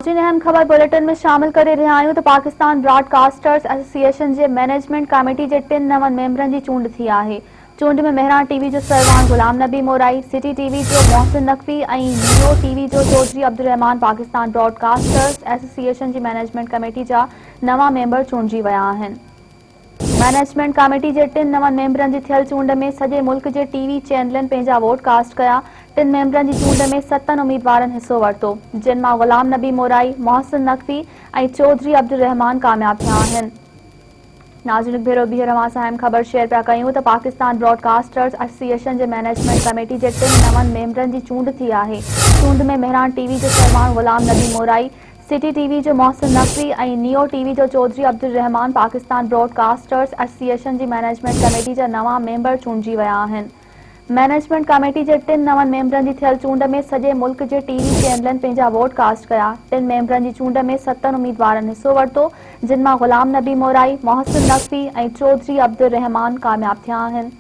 जिन अहम खबर बुलेटिन में शामिल करे रहिया आहियूं त पाकिस्तान ब्रॉडकास्टर्स एसोसिएशन जे मैनेजमेंट कमेटी जे 3 नवनि मेंबरनि जी चूंड थी आहे। चूंड में मेहरान टीवी जो Sarwan Ghulam Nabi mori, city TV जो मोहसिन नकवी ऐं नियो टीवी जो चौधरी अब्दुल रहमान पाकिस्तान ब्रॉडकास्टर्स एसोसिएशन जी मैनेजमेंट कमेटी जा नवां मेंबर चूंडिजी विया आहिनि। मैनेजमेंट कमेटी जे 3 नवनि मेंबरनि जी थियल चूंड में सॼे मुल्क जे टीवी चैनलनि पंहिंजा वोट कास्ट कया। 3 मेंबरनि जी चूंड में 7 उम्मीदवारनि हिस्सो वरितो, जिन मां गुलाम नबी मोराई, मोहसिन नकवी ऐं चौधरी अब्दुल रहमान कामयाब थिया आहिनि। नाज़रीन भेरो बीहर अवां सां अहम ख़बर शेयर पिया कयूं त पाकिस्तान ब्रॉडकास्टर्स एसोसिएशन जे मैनेजमेंट कमेटी जे 3 नवनि मेंबरनि जी चूंड थी आहे। चूंड में मेहरान टीवी जो Sarwan Ghulam Nabi mori, city TV जो मोहसिन नकवी ऐं नियो टीवी जो चौधरी अब्दुल रहमान पाकिस्तान ब्रॉडकास्टर्स एसोसिएशन जी मैनेजमेंट कमेटी जा नवां मेंबर चूंडिजी विया आहिनि। मैनेजमेंट कमेटी जे 3 नवनि मेंबरनि जी थियल चूंड में सॼे मुल्क जे टीवी चैनलनि पंहिंजा वोट कास्ट कया। 3 मेंबरनि जी चूंड में 7 उम्मीदवारनि हिस्सो वरितो, जिन मां गुलाम नबी मोराई, मोहसिन नकवी ऐं चौधरी अब्दुल रहमान कामयाब थिया आहिनि।